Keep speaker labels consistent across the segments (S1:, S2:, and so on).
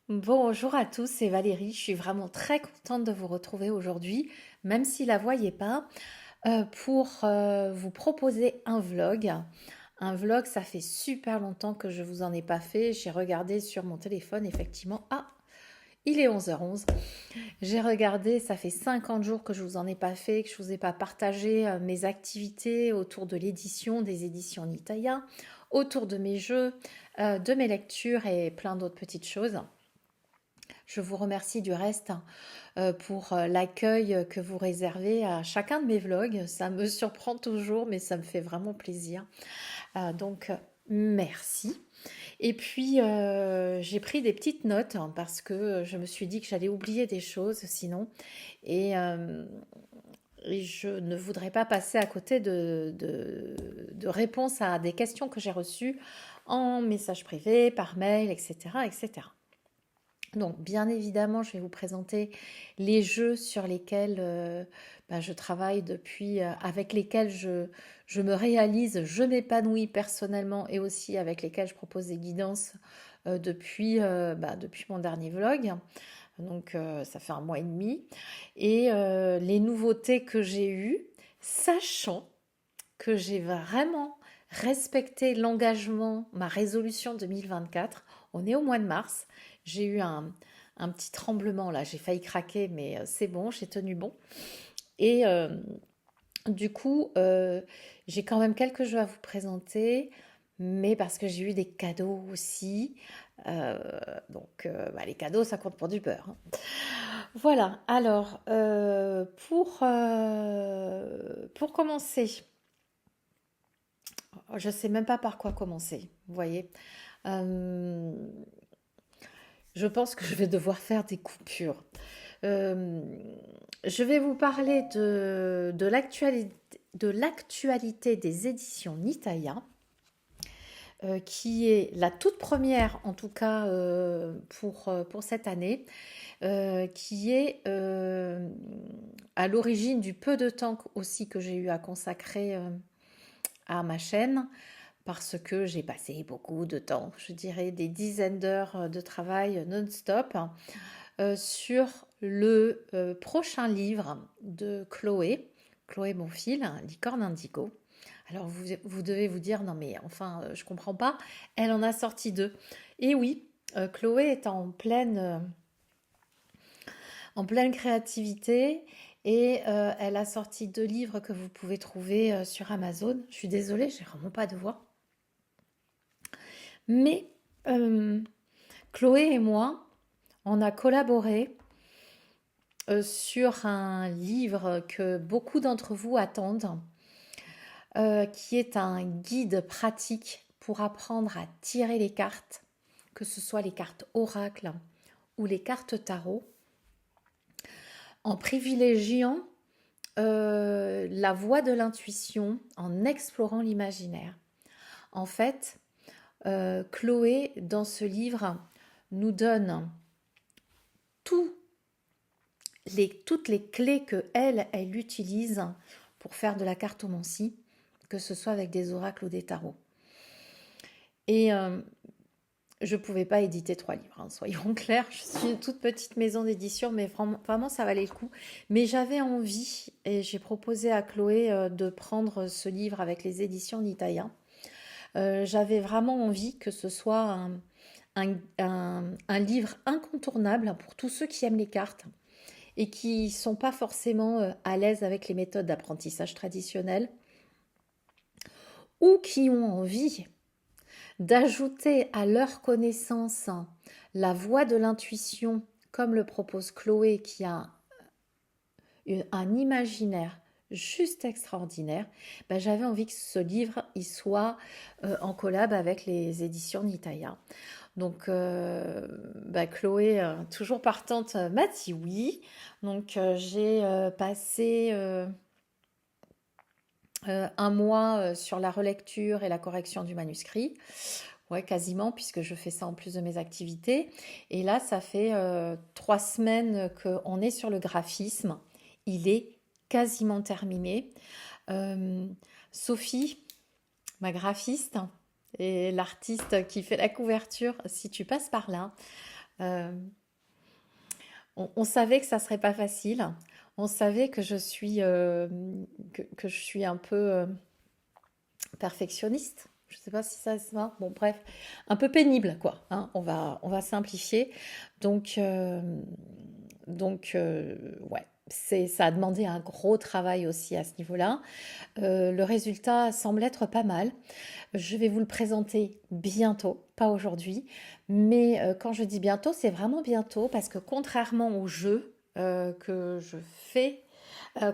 S1: Bonjour à tous, c'est Valérie. Je suis vraiment très contente de vous retrouver aujourd'hui, même si la voyez pas, pour vous proposer un vlog. Un vlog, ça fait super longtemps que je vous en ai pas fait. J'ai regardé sur mon téléphone, effectivement. Ah, il est 11h11. J'ai regardé, ça fait 50 jours que je vous en ai pas fait, que je vous ai pas partagé mes activités autour de l'édition, des éditions Nitaya, autour de mes jeux, de mes lectures et plein d'autres petites choses. Je vous remercie du reste pour l'accueil que vous réservez à chacun de mes vlogs. Ça me surprend toujours, mais ça me fait vraiment plaisir. Donc, merci. Et puis, j'ai pris des petites notes hein, parce que je me suis dit que j'allais oublier des choses sinon. Et je ne voudrais pas passer à côté de réponses à des questions que j'ai reçues en message privé, par mail, etc., etc. Donc, bien évidemment, je vais vous présenter les jeux sur lesquels je travaille depuis, avec lesquels je me réalise, je m'épanouis personnellement et aussi avec lesquels je propose des guidances depuis mon dernier vlog. Donc, ça fait un mois et demi. Et les nouveautés que j'ai eues, sachant que j'ai vraiment respecté l'engagement, ma résolution 2024. On est au mois de mars. J'ai eu un petit tremblement là, j'ai failli craquer, mais c'est bon, j'ai tenu bon. Et du coup, j'ai quand même quelques jeux à vous présenter, mais parce que j'ai eu des cadeaux aussi. Euh, les cadeaux, ça compte pour du beurre, hein. Voilà, alors, pour commencer, je ne sais même pas par quoi commencer, vous voyez. Euh, je pense que je vais devoir faire des coupures. Euh, je vais vous parler de l'actualité des éditions Nitaya, qui est la toute première, en tout cas pour cette année, qui est à l'origine du peu de temps aussi que j'ai eu à consacrer à ma chaîne parce que j'ai passé beaucoup de temps, je dirais des dizaines d'heures de travail non-stop sur le prochain livre de Chloé, Chloé Bonfil, Licorne Indigo. Alors vous devez vous dire, non mais enfin, je comprends pas, elle en a sorti deux. Et oui, Chloé est en pleine créativité et elle a sorti deux livres que vous pouvez trouver sur Amazon. Je suis désolée, j'ai vraiment pas de voix. Mais euh, Chloé et moi, on a collaboré sur un livre que beaucoup d'entre vous attendent, qui est un guide pratique pour apprendre à tirer les cartes, que ce soit les cartes oracle ou les cartes tarot, en privilégiant la voie de l'intuition, en explorant l'imaginaire. En fait, Chloé, dans ce livre, nous donne tout toutes les clés que elle utilise pour faire de la cartomancie, que ce soit avec des oracles ou des tarots. Et je ne pouvais pas éditer 3 livres, hein, soyons clairs. Je suis une toute petite maison d'édition, mais vraiment, ça valait le coup. Mais j'avais envie, et j'ai proposé à Chloé de prendre ce livre avec les éditions Nitaya. J'avais vraiment envie que ce soit un livre incontournable pour tous ceux qui aiment les cartes et qui ne sont pas forcément à l'aise avec les méthodes d'apprentissage traditionnelles ou qui ont envie d'ajouter à leur connaissance la voie de l'intuition, comme le propose Chloé, qui a un imaginaire juste extraordinaire. J'avais envie que ce livre il soit en collab avec les éditions Nitaya. Donc, Chloé, toujours partante, m'a dit oui. Donc, j'ai passé un mois sur la relecture et la correction du manuscrit. Ouais, quasiment, puisque je fais ça en plus de mes activités. Et là, ça fait 3 semaines qu'on est sur le graphisme. Il est quasiment terminé. Euh, Sophie, ma graphiste, et l'artiste qui fait la couverture, si tu passes par là, Euh, on savait que ça serait pas facile. On savait que que je suis un peu perfectionniste. Je sais pas si ça se va. Bon, bref, un peu pénible, quoi. Hein. On va simplifier. Donc, euh, ouais, ça a demandé un gros travail aussi à ce niveau-là. Le résultat semble être pas mal. Je vais vous le présenter bientôt, pas aujourd'hui. Mais quand je dis bientôt, c'est vraiment bientôt parce que contrairement au jeu que je fais,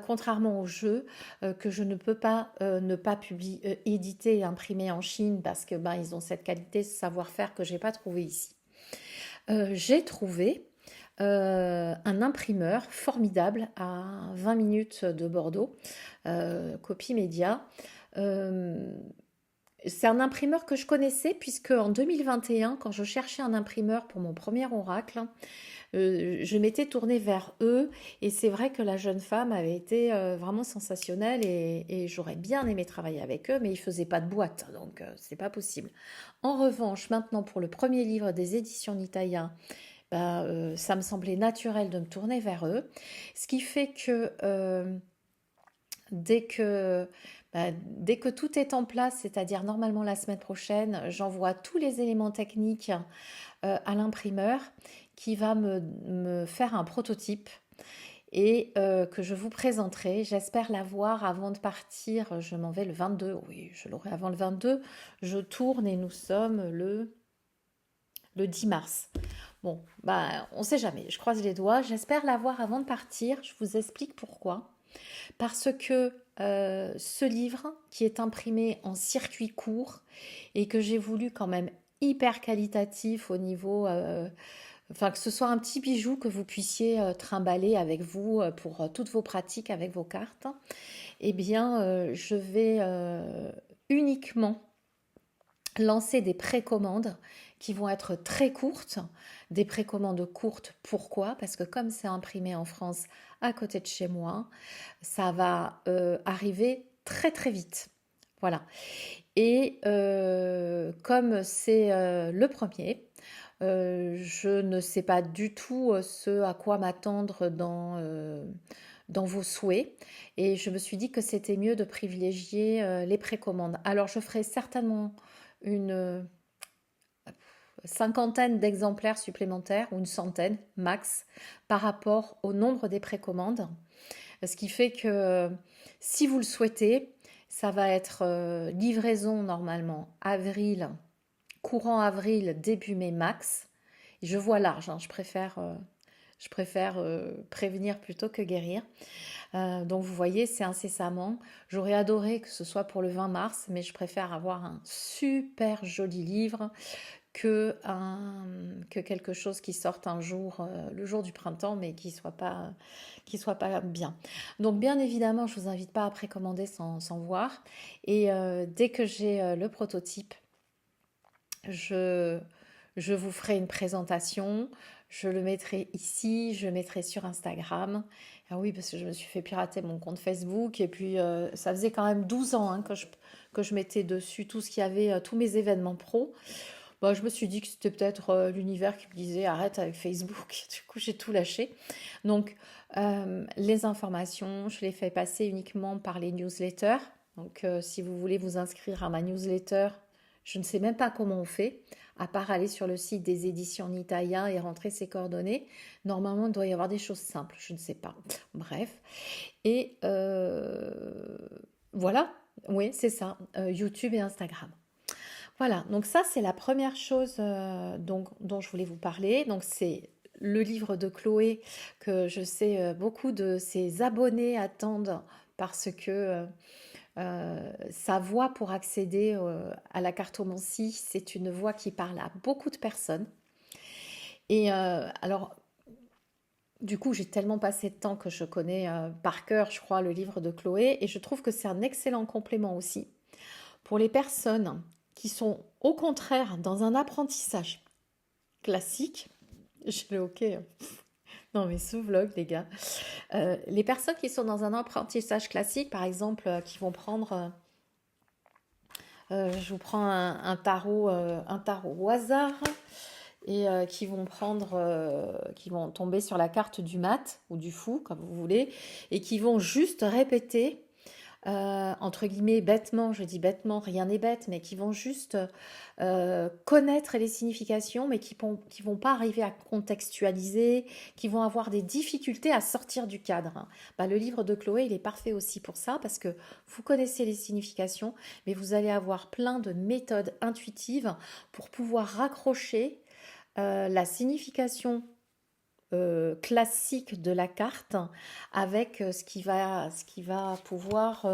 S1: contrairement aux jeux que je ne peux pas ne pas publier, éditer et imprimer en Chine parce que ben, ils ont cette qualité, ce savoir-faire que j'ai pas trouvé ici. J'ai trouvé un imprimeur formidable à 20 minutes de Bordeaux, Copy Média. Euh, c'est un imprimeur que je connaissais puisque en 2021, quand je cherchais un imprimeur pour mon premier oracle, je m'étais tournée vers eux et c'est vrai que la jeune femme avait été vraiment sensationnelle et j'aurais bien aimé travailler avec eux, mais ils faisaient pas de boîte, donc c'est pas possible. En revanche, maintenant pour le premier livre des éditions Nitaya, bah, ça me semblait naturel de me tourner vers eux, ce qui fait que dès que dès que tout est en place, c'est-à-dire normalement la semaine prochaine, j'envoie tous les éléments techniques à l'imprimeur qui va me faire un prototype et que je vous présenterai. J'espère l'avoir avant de partir. Je m'en vais le 22. Oui, je l'aurai avant le 22. Je tourne et nous sommes le 10 mars. Bon, bah, on sait jamais. Je croise les doigts. J'espère l'avoir avant de partir. Je vous explique pourquoi. Parce que ce livre, qui est imprimé en circuit court et que j'ai voulu quand même hyper qualitatif au niveau enfin, que ce soit un petit bijou que vous puissiez trimballer avec vous pour toutes vos pratiques avec vos cartes, eh bien, je vais uniquement lancer des précommandes qui vont être très courtes. Des précommandes courtes, pourquoi? Parce que comme c'est imprimé en France à côté de chez moi, ça va arriver très très vite. Voilà. Et comme c'est le premier, je ne sais pas du tout ce à quoi m'attendre dans vos souhaits. Et je me suis dit que c'était mieux de privilégier les précommandes. Alors, je ferai certainement une cinquantaine d'exemplaires supplémentaires, ou une centaine max, par rapport au nombre des précommandes. Ce qui fait que si vous le souhaitez, ça va être livraison normalement avril, courant avril, début mai max. Je vois large, hein, je préfère prévenir plutôt que guérir. Donc vous voyez, c'est incessamment. J'aurais adoré que ce soit pour le 20 mars, mais je préfère avoir un super joli livre que quelque chose qui sorte un jour, le jour du printemps, mais qui soit pas bien. Donc bien évidemment, je vous invite pas à précommander sans voir. Et dès que j'ai le prototype, je, je vous ferai une présentation. Je le mettrai ici, je le mettrai sur Instagram. Ah oui, parce que je me suis fait pirater mon compte Facebook. Et puis, ça faisait quand même 12 ans hein, que je mettais dessus tout ce qu'il y avait, tous mes événements pro. Bah, je me suis dit que c'était peut-être l'univers qui me disait arrête avec Facebook. Du coup, j'ai tout lâché. Donc, les informations, je les fais passer uniquement par les newsletters. Donc, si vous voulez vous inscrire à ma newsletter, je ne sais même pas comment on fait, à part aller sur le site des éditions Nitaya et rentrer ses coordonnées. Normalement, il doit y avoir des choses simples, je ne sais pas. Bref. Et voilà, oui, c'est ça, YouTube et Instagram. Voilà, donc ça c'est la première chose dont je voulais vous parler. Donc c'est le livre de Chloé que je sais beaucoup de ses abonnés attendent parce que sa voix pour accéder à la cartomancie, c'est une voix qui parle à beaucoup de personnes. Et alors, du coup, j'ai tellement passé de temps que je connais par cœur, je crois, le livre de Chloé, et je trouve que c'est un excellent complément aussi pour les personnes qui sont au contraire dans un apprentissage classique. J'ai le hockey. Non mais ce vlog les gars. Les personnes qui sont dans un apprentissage classique, par exemple, qui vont prendre je vous prends un tarot au hasard. et qui vont tomber sur la carte du mat ou du fou, comme vous voulez, et qui vont juste répéter, entre guillemets, bêtement, je dis bêtement, rien n'est bête, mais qui vont juste connaître les significations, mais qui vont pas arriver à contextualiser, qui vont avoir des difficultés à sortir du cadre. Bah, le livre de Chloé, il est parfait aussi pour ça, parce que vous connaissez les significations, mais vous allez avoir plein de méthodes intuitives pour pouvoir raccrocher la signification classique de la carte avec ce qui va pouvoir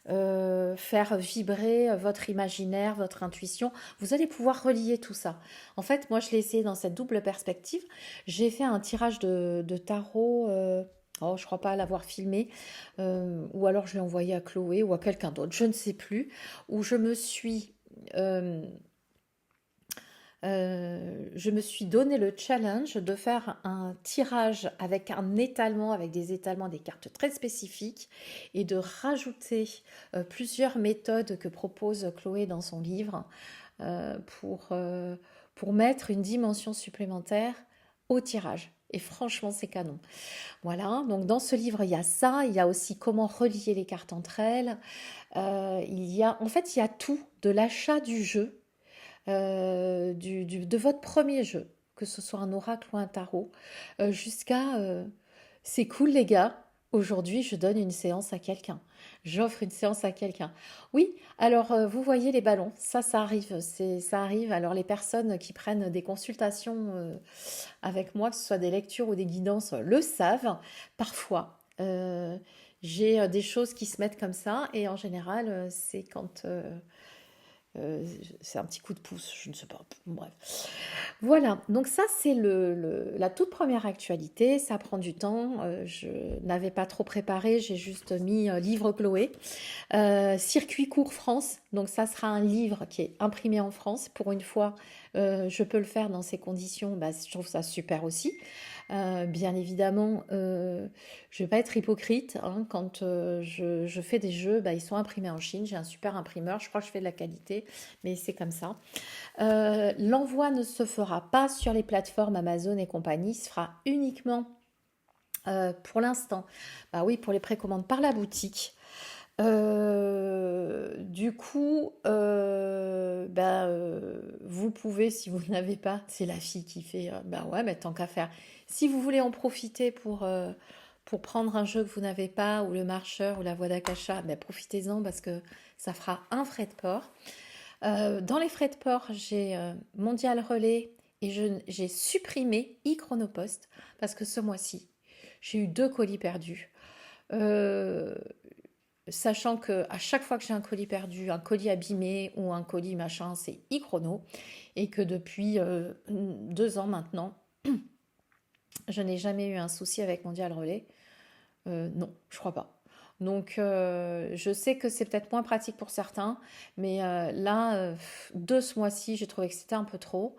S1: faire vibrer votre imaginaire, votre intuition. Vous allez pouvoir relier tout ça. En fait, moi, je l'ai essayé dans cette double perspective. J'ai fait un tirage de tarot. Oh, je crois pas l'avoir filmé, ou alors je l'ai envoyé à Chloé ou à quelqu'un d'autre, je ne sais plus, où euh, je me suis donné le challenge de faire un tirage avec un étalement, avec des étalements, des cartes très spécifiques, et de rajouter plusieurs méthodes que propose Chloé dans son livre euh, pour, euh, pour mettre une dimension supplémentaire au tirage. Et franchement, c'est canon. Voilà, donc dans ce livre, il y a ça, il y a aussi comment relier les cartes entre elles. En fait, il y a tout, de l'achat du jeu de votre premier jeu, que ce soit un oracle ou un tarot, jusqu'à c'est cool les gars, aujourd'hui je donne une séance à quelqu'un, j'offre une séance à quelqu'un. Oui, alors vous voyez les ballons, ça arrive, ça arrive. Alors les personnes qui prennent des consultations avec moi, que ce soit des lectures ou des guidances, le savent. Parfois, j'ai des choses qui se mettent comme ça, et en général, c'est quand c'est un petit coup de pouce, je ne sais pas. Bref. Voilà, donc ça c'est la toute première actualité, ça prend du temps, je n'avais pas trop préparé, j'ai juste mis livre Chloé. Circuit court France, donc ça sera un livre qui est imprimé en France. Pour une fois, je peux le faire dans ces conditions, bah, je trouve ça super aussi. Bien évidemment, je ne vais pas être hypocrite, hein, quand je fais des jeux, bah, ils sont imprimés en Chine, j'ai un super imprimeur, je crois que je fais de la qualité, mais c'est comme ça. L'envoi ne se fera pas sur les plateformes Amazon et compagnie, il se fera uniquement pour l'instant, bah oui, pour les précommandes par la boutique. Du coup, vous pouvez, si vous n'avez pas, c'est la fille qui fait, bah ouais, mais tant qu'à faire. Si vous voulez en profiter pour prendre un jeu que vous n'avez pas, ou le marcheur, ou la voie d'Akasha, ben profitez-en parce que ça fera un frais de port. Dans les frais de port, j'ai Mondial Relais et j'ai supprimé e-Chronopost parce que ce mois-ci, j'ai eu 2 colis perdus. Euh, Sachant que à chaque fois que j'ai un colis perdu, un colis abîmé ou un colis machin, c'est e-chrono, et que depuis 2 ans maintenant, je n'ai jamais eu un souci avec Mondial Relais. Non, je crois pas. Donc, je sais que c'est peut-être moins pratique pour certains, mais là, de ce mois-ci, j'ai trouvé que c'était un peu trop.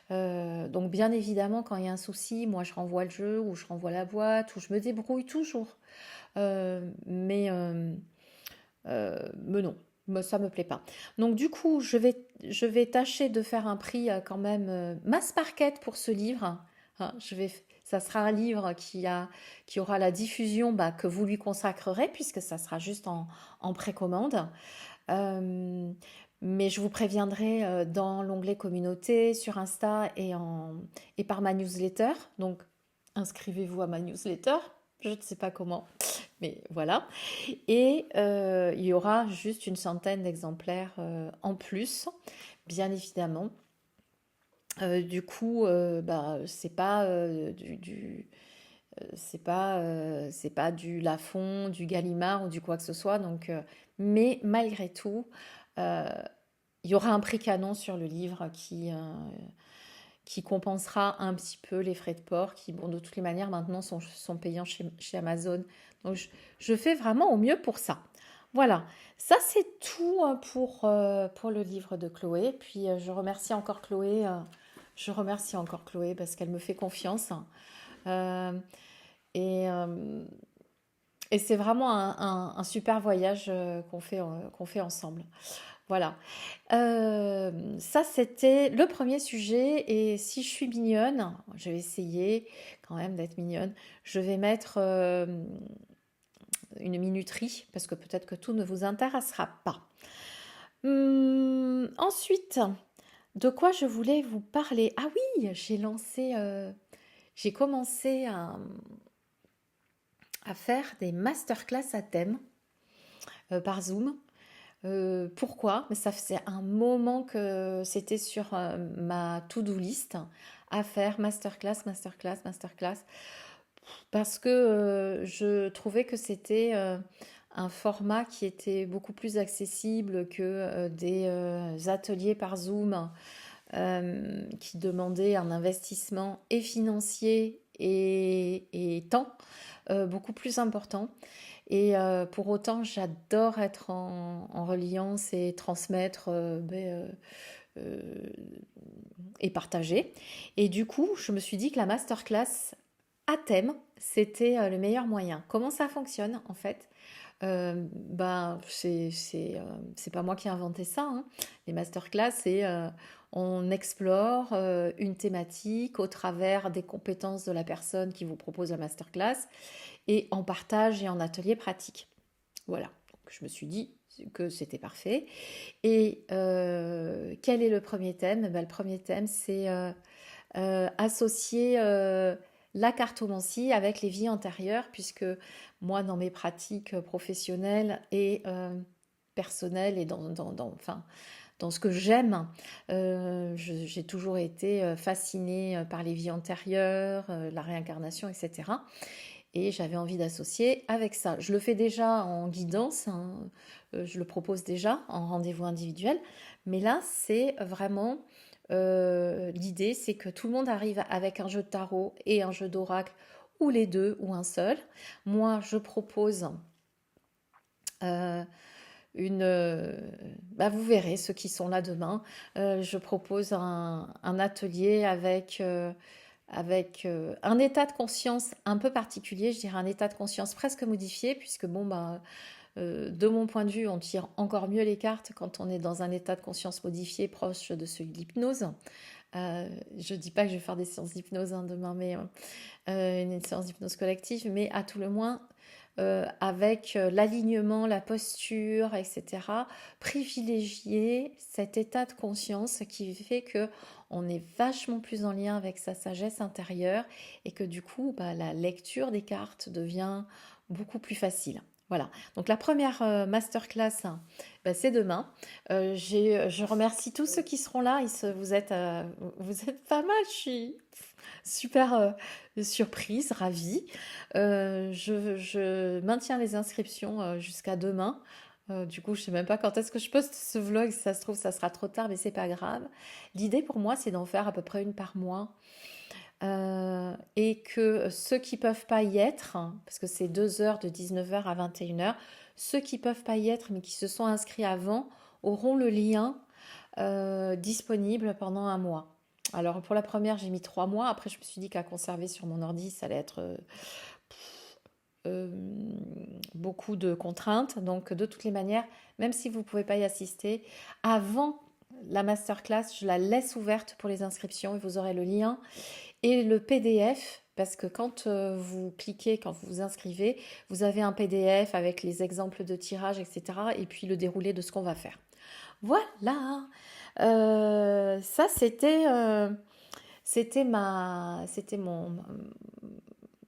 S1: Donc, bien évidemment, quand il y a un souci, moi, je renvoie le jeu, ou je renvoie la boîte, ou je me débrouille toujours. Mais non, ça me plaît pas. Donc du coup, je vais tâcher de faire un prix quand même mass market pour ce livre. Hein, ça sera un livre qui aura la diffusion, bah, que vous lui consacrerez, puisque ça sera juste en précommande. Euh, mais je vous préviendrai dans l'onglet communauté, sur Insta, et par ma newsletter. Donc inscrivez-vous à ma newsletter. Je ne sais pas comment, mais voilà. Et il y aura juste une centaine d'exemplaires en plus, bien évidemment. Du coup, bah, c'est pas du Lafon, du Gallimard ou du quoi que ce soit. Donc, mais malgré tout, euh, il y aura un prix canon sur le livre qui compensera un petit peu les frais de port qui, bon, de toutes les manières, maintenant sont payants chez Amazon. Donc, je fais vraiment au mieux pour ça. Voilà, ça c'est tout pour le livre de Chloé. Puis je remercie encore Chloé parce qu'elle me fait confiance. Euh, et euh, et c'est vraiment un super voyage qu'on fait ensemble. Voilà. Ça, c'était le premier sujet. Et si je suis mignonne, je vais essayer quand même d'être mignonne. Je vais mettre une minuterie parce que peut-être que tout ne vous intéressera pas. Ensuite, de quoi je voulais vous parler? Ah oui, j'ai commencé à faire des masterclass à thème par Zoom. Pourquoi? Mais ça faisait un moment que c'était sur ma to-do list à faire masterclass, masterclass, masterclass, parce que je trouvais que c'était un format qui était beaucoup plus accessible que des ateliers par Zoom qui demandaient un investissement et financier et temps beaucoup plus important. Et pour autant, j'adore être en reliance et transmettre euh, et partager. Et du coup, je me suis dit que la masterclass à thème, c'était le meilleur moyen. Comment ça fonctionne en fait? C'est pas moi qui ai inventé ça, hein. Les masterclass, c'est on explore une thématique au travers des compétences de la personne qui vous propose la masterclass et en partage et en atelier pratique. Voilà. Donc, je me suis dit que c'était parfait. Et quel est le premier thème? Le premier thème, c'est associer la cartomancie avec les vies antérieures, puisque moi, dans mes pratiques professionnelles et personnelles et enfin, dans ce que j'aime, j'ai toujours été fascinée par les vies antérieures, la réincarnation, etc. Et j'avais envie d'associer avec ça. Je le fais déjà en guidance, hein, je le propose déjà en rendez-vous individuel, mais là, c'est vraiment l'idée, c'est que tout le monde arrive avec un jeu de tarot et un jeu d'oracle, ou les deux, ou un seul. Moi, je propose euh, vous verrez ceux qui sont là demain. Je propose un atelier avec un état de conscience un peu particulier, je dirais un état de conscience presque modifié, puisque de mon point de vue, on tire encore mieux les cartes quand on est dans un état de conscience modifié proche de celui de l'hypnose. Je ne dis pas que je vais faire des séances d'hypnose demain, mais une séance d'hypnose collective, mais à tout le moins, avec l'alignement, la posture, etc., privilégier cet état de conscience qui fait que on est vachement plus en lien avec sa sagesse intérieure et que du coup, la lecture des cartes devient beaucoup plus facile. Voilà. Donc la première masterclass, c'est demain. Je remercie tous ceux qui seront là. Vous êtes pas mal. Je suis super surprise, ravie. Je maintiens les inscriptions jusqu'à demain. Du coup, je sais même pas quand est-ce que je poste ce vlog. Si ça se trouve, ça sera trop tard, mais c'est pas grave. L'idée pour moi, c'est d'en faire à peu près une par mois. Et que ceux qui peuvent pas y être, hein, parce que c'est 2 heures de 19h à 21h, ceux qui peuvent pas y être mais qui se sont inscrits avant auront le lien disponible pendant un mois. Alors pour la première, j'ai mis 3 mois. Après, je me suis dit qu'à conserver sur mon ordi, ça allait être euh, beaucoup de contraintes. Donc de toutes les manières, même si vous ne pouvez pas y assister, avant la masterclass, je la laisse ouverte pour les inscriptions et vous aurez le lien et le PDF. Parce que quand vous cliquez, quand vous vous inscrivez, vous avez un PDF avec les exemples de tirage, etc. Et puis le déroulé de ce qu'on va faire. Voilà. Ça, c'était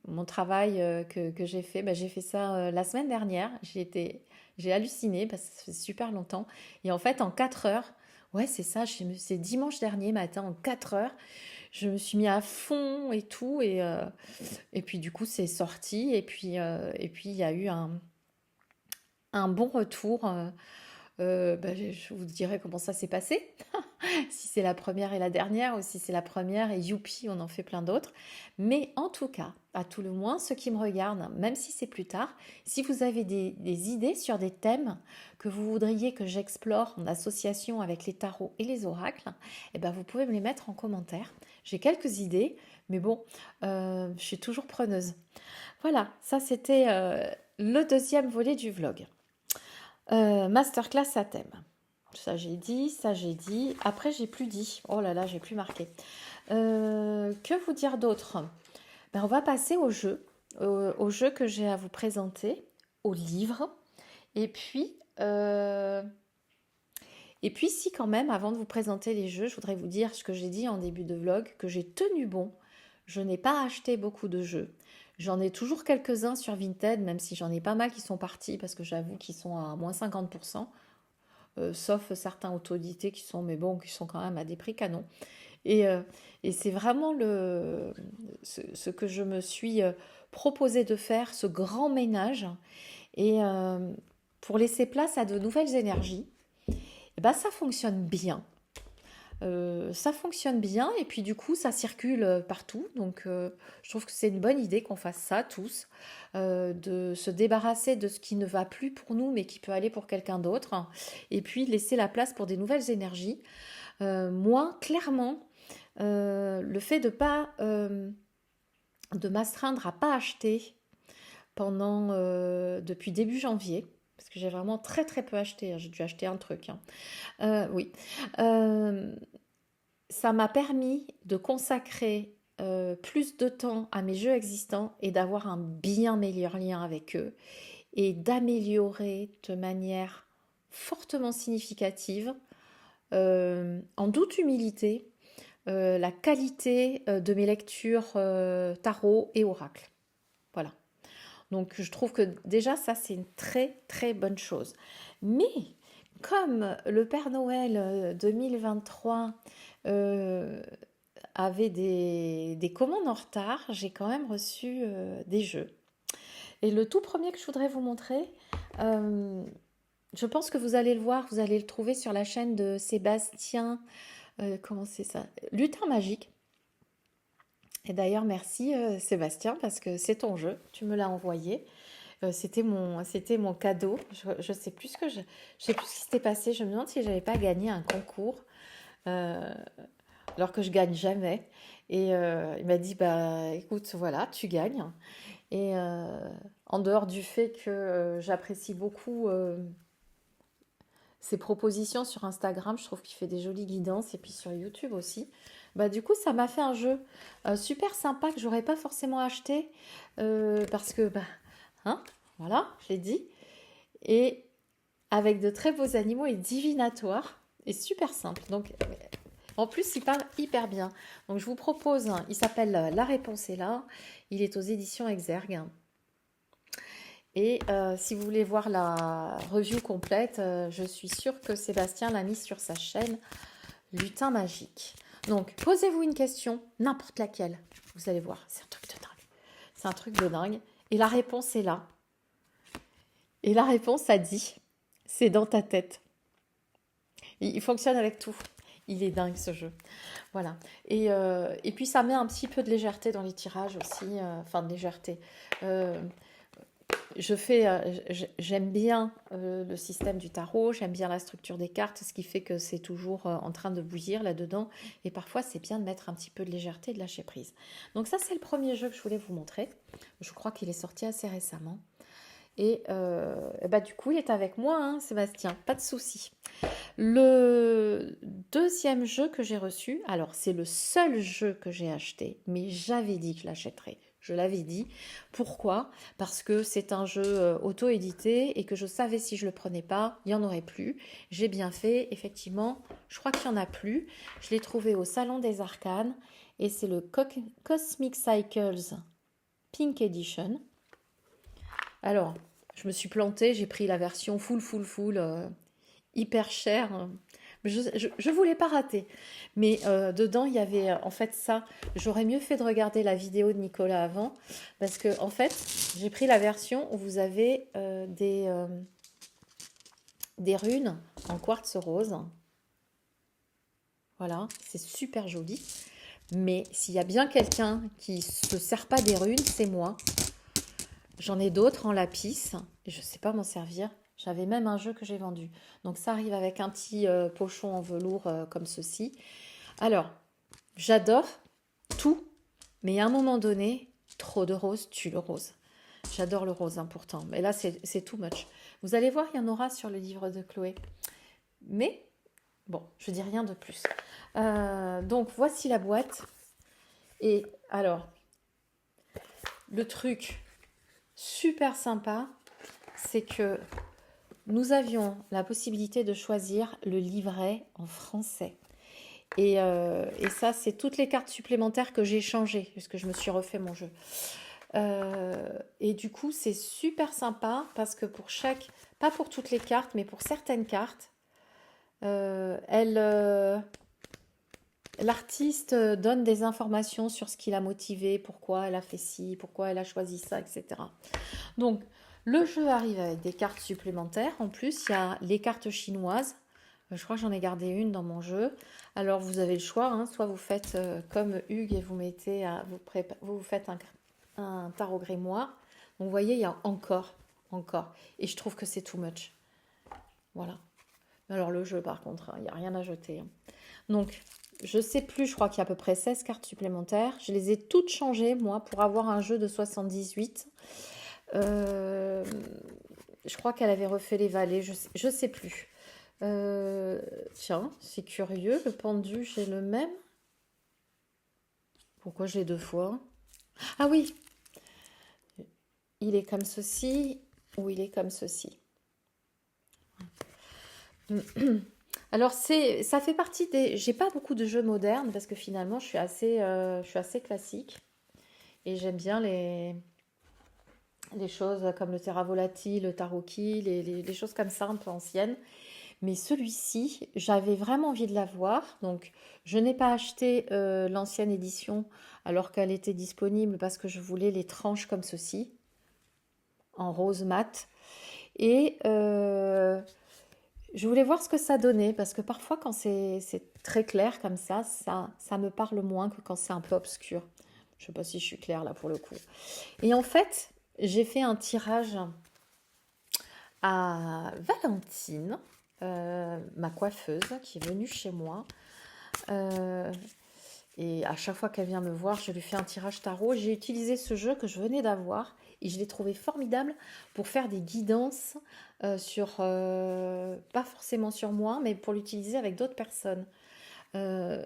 S1: mon travail que j'ai fait. J'ai fait ça la semaine dernière. J'ai halluciné parce que ça fait super longtemps. Et en fait, en 4 heures, ouais, c'est ça, c'est dimanche dernier matin, en 4 heures, je me suis mis à fond et tout. Et puis, du coup, c'est sorti. Et puis, il y a eu un bon retour. Je vous dirai comment ça s'est passé. Si c'est la première et la dernière ou si c'est la première et youpi, on en fait plein d'autres. Mais en tout cas, à tout le moins, ceux qui me regardent, même si c'est plus tard, si vous avez des idées sur des thèmes que vous voudriez que j'explore en association avec les tarots et les oracles, vous pouvez me les mettre en commentaire. J'ai quelques idées, mais bon, je suis toujours preneuse. Voilà, ça c'était le deuxième volet du vlog. Masterclass à thème. Ça j'ai dit, ça j'ai dit. Après j'ai plus dit. Oh là là, j'ai plus marqué. Que vous dire d'autre? Ben, on va passer au jeu que j'ai à vous présenter, au livre. Et puis, euh, et puis si quand même, avant de vous présenter les jeux, je voudrais vous dire ce que j'ai dit en début de vlog, que j'ai tenu bon. Je n'ai pas acheté beaucoup de jeux. J'en ai toujours quelques-uns sur Vinted, même si j'en ai pas mal qui sont partis, parce que j'avoue qu'ils sont à moins 50%, sauf certains auto-édités qui sont, mais bon, qui sont quand même à des prix canons. Et, euh, et c'est vraiment ce que je me suis proposé de faire, ce grand ménage, et pour laisser place à de nouvelles énergies. Et ben, ça fonctionne bien. Ça fonctionne bien et puis du coup ça circule partout. Donc je trouve que c'est une bonne idée qu'on fasse ça tous, de se débarrasser de ce qui ne va plus pour nous mais qui peut aller pour quelqu'un d'autre et puis laisser la place pour des nouvelles énergies. Moi, clairement, le fait de pas de m'astreindre à pas acheter pendant depuis début janvier, parce que j'ai vraiment très très peu acheté, hein, j'ai dû acheter un truc, hein. Oui. Euh, Ça m'a permis de consacrer plus de temps à mes jeux existants et d'avoir un bien meilleur lien avec eux et d'améliorer de manière fortement significative, en toute humilité, la qualité de mes lectures tarot et oracle. Voilà. Donc je trouve que déjà ça c'est une très très bonne chose. Mais comme le Père Noël 2023 euh, avait des commandes en retard, j'ai quand même reçu des jeux. Et le tout premier que je voudrais vous montrer, euh, je pense que vous allez le voir, vous allez le trouver sur la chaîne de Sébastien, comment c'est ça? Lutin Magique. Et d'ailleurs, merci Sébastien, parce que c'est ton jeu, tu me l'as envoyé. C'était mon cadeau. Je sais plus je sais plus ce qui s'était passé. Je me demande si j'avais pas gagné un concours, euh, alors que je gagne jamais. Et il m'a dit, bah écoute, voilà, tu gagnes. Et en dehors du fait que j'apprécie beaucoup ses propositions sur Instagram, je trouve qu'il fait des jolies guidances, et puis sur YouTube aussi. Bah du coup, ça m'a fait un jeu super sympa que j'aurais pas forcément acheté parce que bah hein, voilà, je l'ai dit. Et avec de très beaux animaux et divinatoires et super simple. Donc en plus, il parle hyper bien. Donc je vous propose, il s'appelle La réponse est là. Il est aux éditions Exergue. Et si vous voulez voir la review complète, je suis sûre que Sébastien l'a mis sur sa chaîne Lutin Magique. Donc, posez-vous une question, n'importe laquelle. Vous allez voir, c'est un truc de dingue. C'est un truc de dingue. Et la réponse est là. Et la réponse a dit, c'est dans ta tête. Il fonctionne avec tout. Il est dingue ce jeu. Voilà. Et puis ça met un petit peu de légèreté dans les tirages aussi. Enfin, de légèreté. J'aime bien le système du tarot, j'aime bien la structure des cartes, ce qui fait que c'est toujours en train de bouillir là-dedans. Et parfois, c'est bien de mettre un petit peu de légèreté et de lâcher prise. Donc ça, c'est le premier jeu que je voulais vous montrer. Je crois qu'il est sorti assez récemment. Et bah, du coup, il est avec moi, hein, Sébastien, pas de souci. Le deuxième jeu que j'ai reçu, alors c'est le seul jeu que j'ai acheté, mais j'avais dit que je l'achèterais. Je l'avais dit. Pourquoi? Parce que c'est un jeu auto-édité et que je savais si je le prenais pas, il n'y en aurait plus. J'ai bien fait, effectivement, je crois qu'il n'y en a plus. Je l'ai trouvé au Salon des Arcanes et c'est le Cosmic Cycles Pink Edition. Alors, je me suis plantée, j'ai pris la version full, hyper chère. Je voulais pas rater. Mais dedans, il y avait en fait ça. J'aurais mieux fait de regarder la vidéo de Nicolas avant. Parce que en fait, j'ai pris la version où vous avez des runes en quartz rose. Voilà, c'est super joli. Mais s'il y a bien quelqu'un qui se sert pas des runes, c'est moi. J'en ai d'autres en lapis. Et je sais pas m'en servir. J'avais même un jeu que j'ai vendu. Donc ça arrive avec un petit pochon en velours comme ceci. Alors, j'adore tout, mais à un moment donné, trop de rose tue le rose. J'adore le rose hein, pourtant, mais là c'est too much. Vous allez voir, il y en aura sur le livre de Chloé. Mais bon, je dis rien de plus. Donc voici la boîte. Et alors, le truc super sympa, c'est que nous avions la possibilité de choisir le livret en français. Et ça, c'est toutes les cartes supplémentaires que j'ai changées, puisque je me suis refait mon jeu. Et du coup, c'est super sympa parce que pour chaque, pas pour toutes les cartes, mais pour certaines cartes, l'artiste donne des informations sur ce qui l'a motivé, pourquoi elle a fait ci, pourquoi elle a choisi ça, etc. Donc, le jeu arrive avec des cartes supplémentaires. En plus, il y a les cartes chinoises. Je crois que j'en ai gardé une dans mon jeu. Alors, vous avez le choix, hein. Soit vous faites comme Hugues et vous mettez, vous faites un tarot grimoire. Donc, vous voyez, il y a encore. Et je trouve que c'est too much. Voilà. Alors, le jeu, par contre, il n'y a rien à jeter, hein. Donc, je sais plus, je crois qu'il y a à peu près 16 cartes supplémentaires. Je les ai toutes changées, moi, pour avoir un jeu de 78. Je crois qu'elle avait refait les valets, je sais plus. Tiens, c'est curieux, le pendu, j'ai le même. Pourquoi j'ai deux fois? Ah oui, il est comme ceci ou il est comme ceci. Alors ça fait partie des. J'ai pas beaucoup de jeux modernes parce que finalement je suis assez classique et j'aime bien les choses comme le Terra Volati, le Taroki, les choses comme ça un peu anciennes. Mais celui-ci, j'avais vraiment envie de l'avoir. Donc, je n'ai pas acheté l'ancienne édition alors qu'elle était disponible parce que je voulais les tranches comme ceci, en rose mat. Et je voulais voir ce que ça donnait parce que parfois, quand c'est très clair comme ça me parle moins que quand c'est un peu obscur. Je ne sais pas si je suis claire là pour le coup. Et en fait, j'ai fait un tirage à Valentine, ma coiffeuse, qui est venue chez moi. Euh, et à chaque fois qu'elle vient me voir, je lui fais un tirage tarot. J'ai utilisé ce jeu que je venais d'avoir et je l'ai trouvé formidable pour faire des guidances pas forcément sur moi, mais pour l'utiliser avec d'autres personnes. Euh,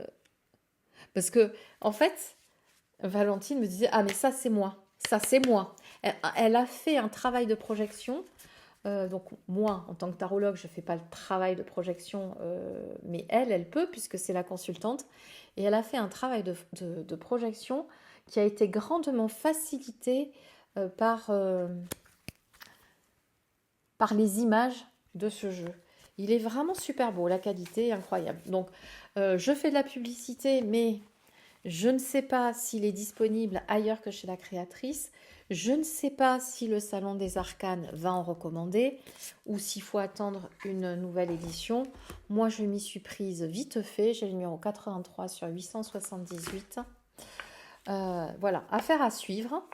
S1: Parce que, en fait, Valentine me disait, ah mais ça c'est moi. Elle a fait un travail de projection. Donc moi, en tant que tarologue, je ne fais pas le travail de projection, mais elle peut, puisque c'est la consultante. Et elle a fait un travail de projection qui a été grandement facilité par les images de ce jeu. Il est vraiment super beau, la qualité est incroyable. Donc je fais de la publicité, mais je ne sais pas s'il est disponible ailleurs que chez la créatrice. Je ne sais pas si le Salon des Arcanes va en recommander ou s'il faut attendre une nouvelle édition. Moi, je m'y suis prise vite fait. J'ai le numéro 83 sur 878. Voilà, affaire à suivre.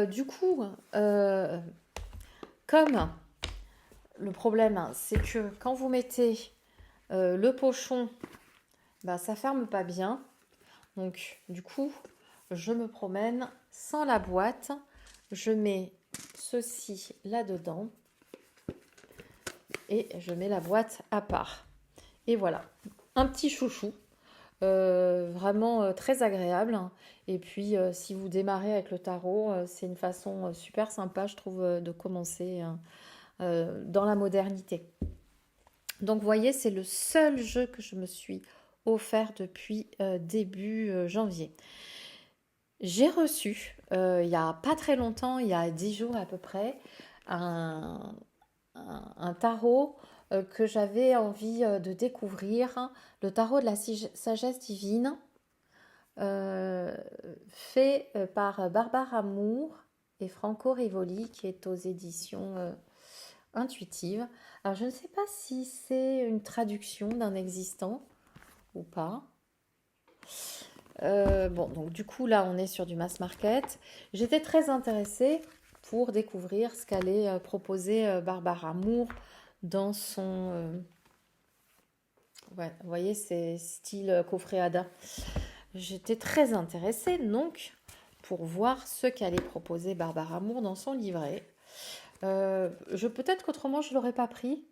S1: Du coup, comme le problème, c'est que quand vous mettez le pochon, bah, ça ferme pas bien. Donc, du coup, je me promène sans la boîte. Je mets ceci là-dedans. Et je mets la boîte à part. Et voilà, un petit chouchou. Vraiment très agréable. Et puis, si vous démarrez avec le tarot, c'est une façon super sympa, je trouve, de commencer dans la modernité. Donc, vous voyez, c'est le seul jeu que je me suis offert depuis début janvier. J'ai reçu, il n'y a pas très longtemps, il y a 10 jours à peu près, un tarot que j'avais envie de découvrir, le tarot de la sagesse divine, fait par Barbare Amour et Franco Rivoli, qui est aux éditions Intuitives. Alors je ne sais pas si c'est une traduction d'un existant ou pas. Bon, donc du coup, là, on est sur du mass market. J'étais très intéressée pour découvrir ce qu'allait proposer Barbare Amour dans son... ouais, vous voyez, c'est style coffret Ada. J'étais très intéressée, donc, pour voir ce qu'allait proposer Barbare Amour dans son livret. Peut-être qu'autrement, je ne l'aurais pas pris.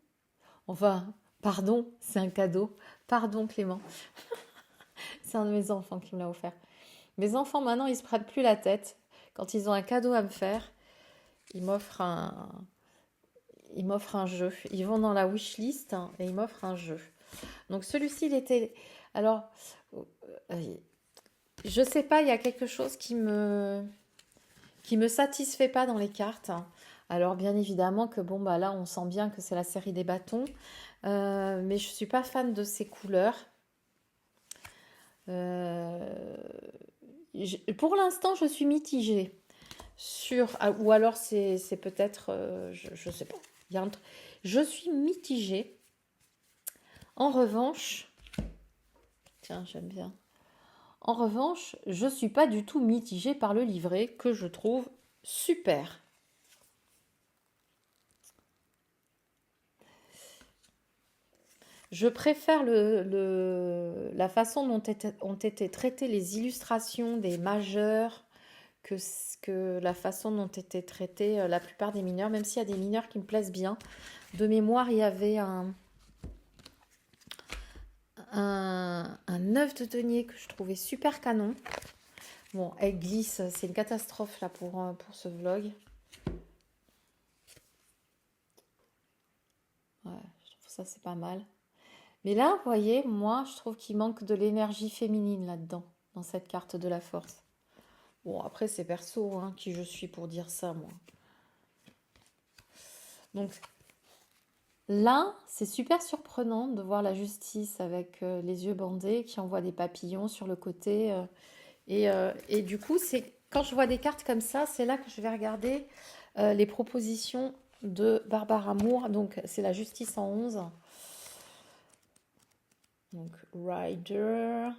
S1: Enfin, Pardon, c'est un cadeau. Pardon Clément. C'est un de mes enfants qui me l'a offert. Mes enfants maintenant, ils se prennent plus la tête. Quand ils ont un cadeau à me faire, ils m'offrent un jeu. Ils vont dans la wishlist hein, et ils m'offrent un jeu. Donc celui-ci, il était... Alors, euh, je sais pas, il y a quelque chose qui me satisfait pas dans les cartes. Alors bien évidemment que bon bah là on sent bien que c'est la série des bâtons, mais je suis pas fan de ces couleurs. Euh, pour l'instant je suis mitigée sur ou alors c'est peut-être je sais pas. Je suis mitigée. En revanche, tiens j'aime bien. En revanche, je suis pas du tout mitigée par le livret que je trouve super. Je préfère la façon dont ont été traitées les illustrations des majeurs que la façon dont étaient traités la plupart des mineurs, même s'il y a des mineurs qui me plaisent bien. De mémoire, il y avait un œuf de denier que je trouvais super canon. Bon, elle glisse, c'est une catastrophe là pour ce vlog. Ouais, je trouve ça c'est pas mal. Mais là, vous voyez, moi, je trouve qu'il manque de l'énergie féminine là-dedans, dans cette carte de la force. Bon, après, c'est perso, hein, qui je suis pour dire ça, moi. Donc, là, c'est super surprenant de voir la justice avec les yeux bandés qui envoie des papillons sur le côté. Et du coup, c'est quand je vois des cartes comme ça, c'est là que je vais regarder les propositions de Barbara Moore. Donc, c'est la justice en 11. Donc, Rider.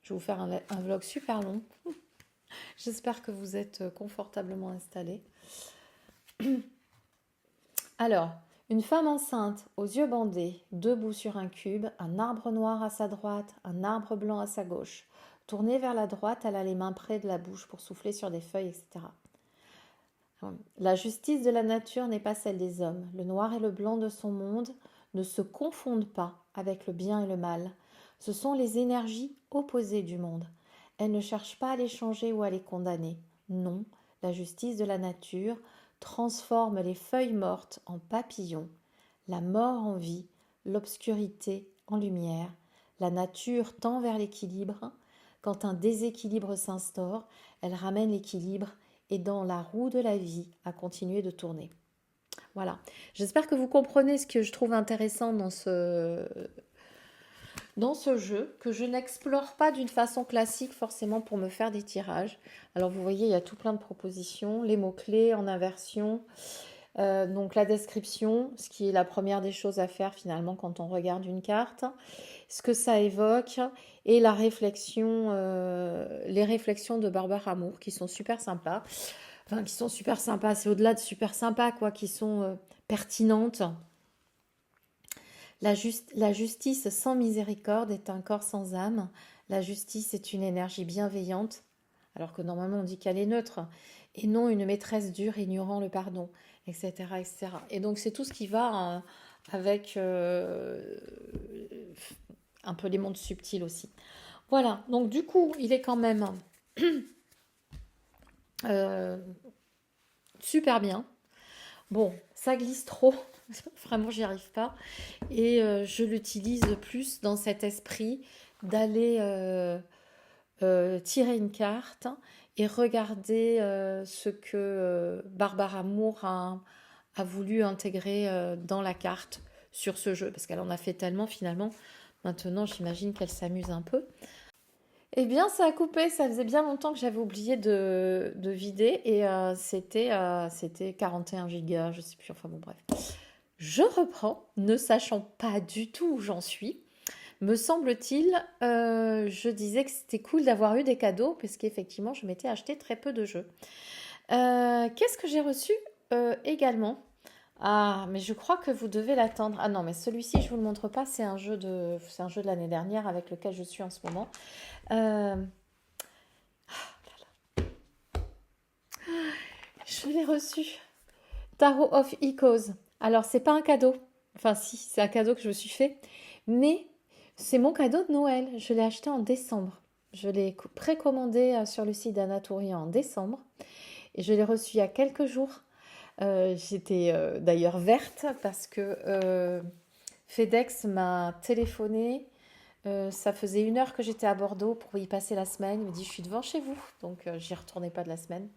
S1: Je vais vous faire un vlog super long. J'espère que vous êtes confortablement installés. Alors, une femme enceinte, aux yeux bandés, debout sur un cube, un arbre noir à sa droite, un arbre blanc à sa gauche. Tournée vers la droite, elle a les mains près de la bouche pour souffler sur des feuilles, etc. La justice de la nature n'est pas celle des hommes. Le noir et le blanc de son monde ne se confondent pas avec le bien et le mal. Ce sont les énergies opposées du monde. Elle ne cherche pas à les changer ou à les condamner. Non, la justice de la nature transforme les feuilles mortes en papillons, la mort en vie, l'obscurité en lumière. La nature tend vers l'équilibre. Quand un déséquilibre s'instaure, elle ramène l'équilibre et dans la roue de la vie à continuer de tourner. Voilà. J'espère que vous comprenez ce que je trouve intéressant dans ce jeu, que je n'explore pas d'une façon classique forcément pour me faire des tirages. Alors vous voyez, il y a tout plein de propositions, les mots-clés en inversion, donc la description, ce qui est la première des choses à faire finalement quand on regarde une carte, ce que ça évoque, et la réflexion, les réflexions de Barbara Moore qui sont super sympas. Enfin, qui sont super sympas, c'est au-delà de super sympas, quoi, qui sont pertinentes. La justice sans miséricorde est un corps sans âme. La justice est une énergie bienveillante, alors que normalement on dit qu'elle est neutre, et non une maîtresse dure ignorant le pardon, etc. etc. Et donc c'est tout ce qui va avec un peu les mondes subtils aussi. Voilà, donc du coup il est quand même super bien. Bon, ça glisse trop, vraiment j'y arrive pas. Et je l'utilise plus dans cet esprit d'aller tirer une carte et regarder ce que Barbara Moore a voulu intégrer dans la carte sur ce jeu. Parce qu'elle en a fait tellement finalement. Maintenant, j'imagine qu'elle s'amuse un peu. Eh bien, ça a coupé. Ça faisait bien longtemps que j'avais oublié de vider. Et c'était 41 gigas, je sais plus. Enfin bon, bref. Je reprends, ne sachant pas du tout où j'en suis. Me semble-t-il, je disais que c'était cool d'avoir eu des cadeaux, parce qu'effectivement, je m'étais acheté très peu de jeux. Qu'est-ce que j'ai reçu également? Ah, mais je crois que vous devez l'attendre. Ah non, mais celui-ci, je vous le montre pas. C'est un jeu de l'année dernière avec lequel je suis en ce moment. Euh, je l'ai reçu. Tarot of Echoes. Alors, c'est pas un cadeau. Enfin, si, c'est un cadeau que je me suis fait. Mais c'est mon cadeau de Noël. Je l'ai acheté en décembre. Je l'ai précommandé sur le site d'Anatourian en décembre. Et je l'ai reçu il y a quelques jours. J'étais d'ailleurs verte parce que FedEx m'a téléphoné. Ça faisait 1 heure que j'étais à Bordeaux pour y passer la semaine. Il me dit, je suis devant chez vous. Donc, j'y retournais pas de la semaine.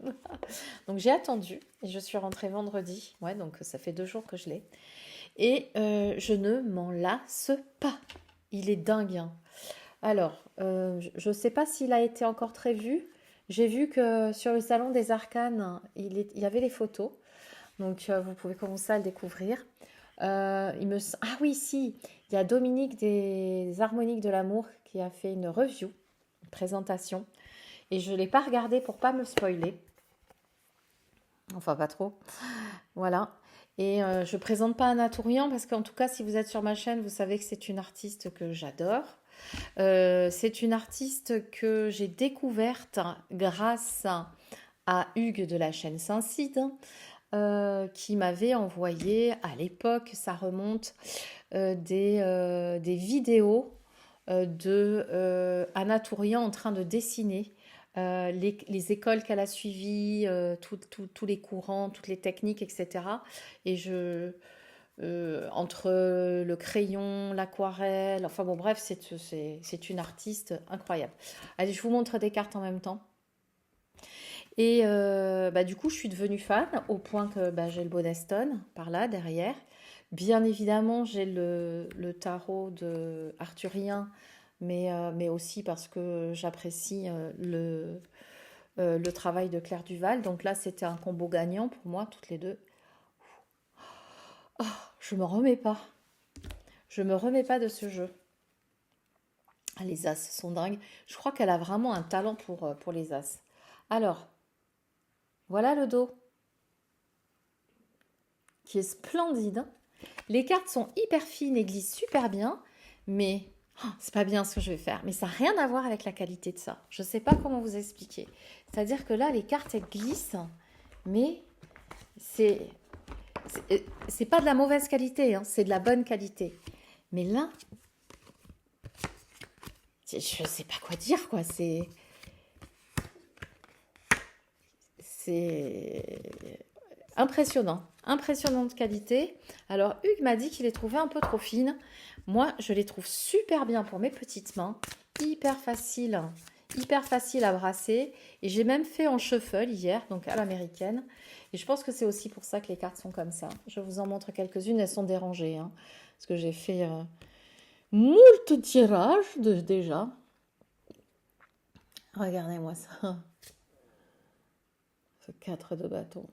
S1: Donc, j'ai attendu et je suis rentrée vendredi. Ouais, donc ça fait 2 jours que je l'ai. Et je ne m'en lasse pas. Il est dingue, hein. Alors, je ne sais pas s'il a été encore très vu. J'ai vu que sur le salon des Arcanes, il y avait les photos. Donc, vous pouvez commencer à le découvrir. Ah oui, si, il y a Dominique des Harmoniques de l'amour qui a fait une review, une présentation. Et je ne l'ai pas regardé pour pas me spoiler. Enfin, pas trop. Voilà. Et je ne présente pas Anna Tourian parce qu'en tout cas, si vous êtes sur ma chaîne, vous savez que c'est une artiste que j'adore. C'est une artiste que j'ai découverte grâce à Hugues de la chaîne Saint-Cide, qui m'avait envoyé à l'époque, ça remonte, des vidéos de Anna Tourian en train de dessiner les écoles qu'elle a suivies, tous les courants, toutes les techniques, etc. Et entre le crayon, l'aquarelle, enfin bon bref, c'est une artiste incroyable. Allez, je vous montre des cartes en même temps. Et du coup, je suis devenue fan au point que j'ai le Boneston par là, derrière. Bien évidemment, j'ai le tarot de arthurien, mais aussi parce que j'apprécie le travail de Claire Duval. Donc là, c'était un combo gagnant pour moi, toutes les deux. Oh, je me remets pas. Je me remets pas de ce jeu. Ah, les as sont dingues. Je crois qu'elle a vraiment un talent pour les as. Alors, voilà le dos, qui est splendide. Les cartes sont hyper fines et glissent super bien, mais c'est pas bien ce que je vais faire. Mais ça n'a rien à voir avec la qualité de ça. Je ne sais pas comment vous expliquer. C'est-à-dire que là, les cartes, elles glissent, mais c'est c'est pas de la mauvaise qualité, hein, c'est de la bonne qualité. Mais là, je ne sais pas quoi dire, quoi. C'est impressionnant. Impressionnante qualité. Alors, Hugues m'a dit qu'il les trouvait un peu trop fines. Moi, je les trouve super bien pour mes petites mains. Hyper facile à brasser. Et j'ai même fait en shuffle hier, donc à l'américaine. Et je pense que c'est aussi pour ça que les cartes sont comme ça. Je vous en montre quelques-unes. Elles sont dérangées, hein, parce que j'ai fait moult tirages déjà. Regardez-moi ça. Ce 4 de bâton.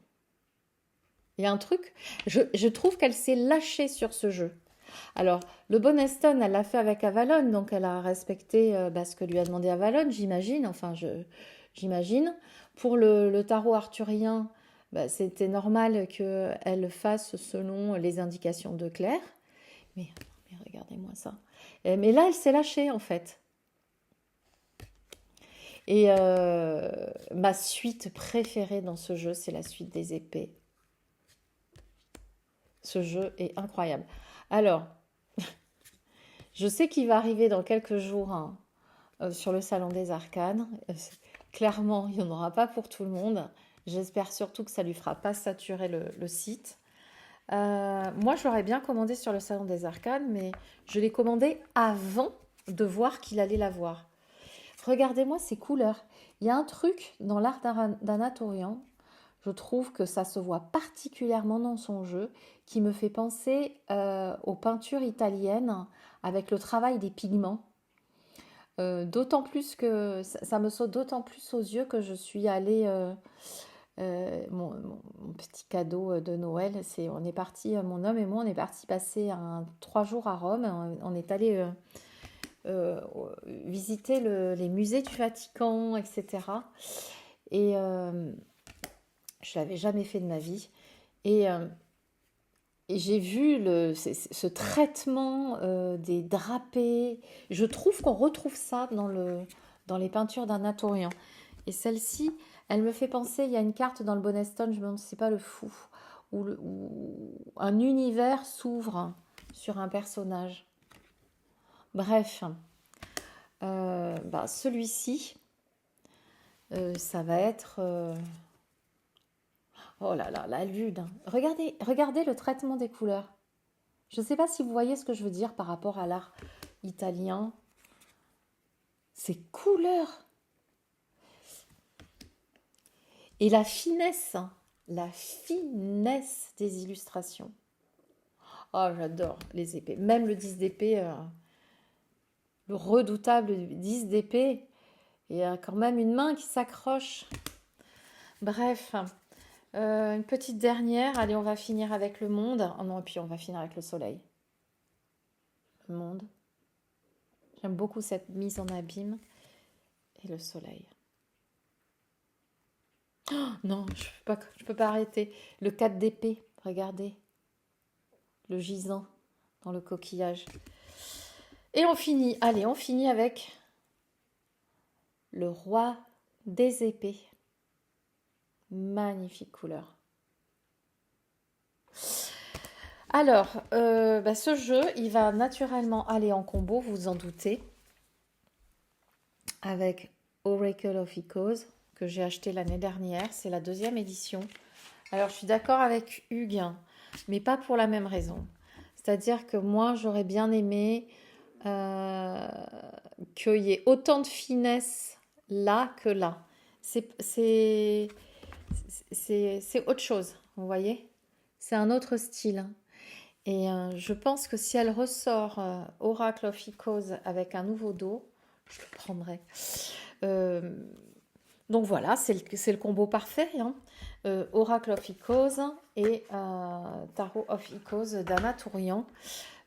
S1: Il y a un truc, je trouve qu'elle s'est lâchée sur ce jeu. Alors, le Boneston, elle l'a fait avec Avalon, donc elle a respecté ce que lui a demandé Avalon, j'imagine. Enfin, j'imagine. Pour le tarot arthurien, c'était normal qu'elle fasse selon les indications de Claire. Mais regardez-moi ça. Mais là, elle s'est lâchée, en fait. Et ma suite préférée dans ce jeu, c'est la suite des épées. Ce jeu est incroyable. Alors, je sais qu'il va arriver dans quelques jours, hein, sur le Salon des Arcanes. Clairement, il n'y en aura pas pour tout le monde. J'espère surtout que ça ne lui fera pas saturer le site. Moi, je l'aurais bien commandé sur le Salon des Arcanes, mais je l'ai commandé avant de voir qu'il allait l'avoir. Regardez-moi ces couleurs. Il y a un truc dans l'art d'Anna Tourian, je trouve que ça se voit particulièrement dans son jeu, qui me fait penser aux peintures italiennes avec le travail des pigments. D'autant plus que ça me saute d'autant plus aux yeux que je suis allée, mon petit cadeau de Noël, on est parti, mon homme et moi, on est parti passer 3 jours à Rome. On est allé visiter les musées du Vatican, etc. Et je l'avais jamais fait de ma vie. Et j'ai vu ce traitement des drapés. Je trouve qu'on retrouve ça dans les peintures d'Anna Tourian. Et celle-ci, elle me fait penser, il y a une carte dans le Boneston, je me demande si c'est pas le fou, où un univers s'ouvre sur un personnage. Bref, celui-ci, ça va être... oh là là, la lune. Regardez le traitement des couleurs. Je ne sais pas si vous voyez ce que je veux dire par rapport à l'art italien. Ces couleurs. Et la finesse des illustrations. Oh, j'adore les épées. Même le 10 d'épée, le redoutable 10 d'épée, il y a quand même une main qui s'accroche. Bref, une petite dernière. Allez, on va finir avec le monde. Oh non, et puis on va finir avec le soleil. Le monde. J'aime beaucoup cette mise en abîme. Et le soleil. Oh, non, je peux pas arrêter. Le 4 d'épée, regardez. Le gisant dans le coquillage. Et on finit. Allez, on finit avec le roi des épées. Magnifique couleur. Alors, ce jeu, il va naturellement aller en combo, vous vous en doutez, avec Oracle of Echoes, que j'ai acheté l'année dernière. C'est la 2e édition. Alors, je suis d'accord avec Hugues, mais pas pour la même raison. C'est-à-dire que moi, j'aurais bien aimé qu'il y ait autant de finesse là que là. C'est autre chose, vous voyez? C'est un autre style. Et je pense que si elle ressort Oracle of Echoes avec un nouveau dos, je le prendrai. Donc voilà, c'est le combo parfait. Hein. Oracle of Echoes et Tarot of Echoes d'Anna Tourian.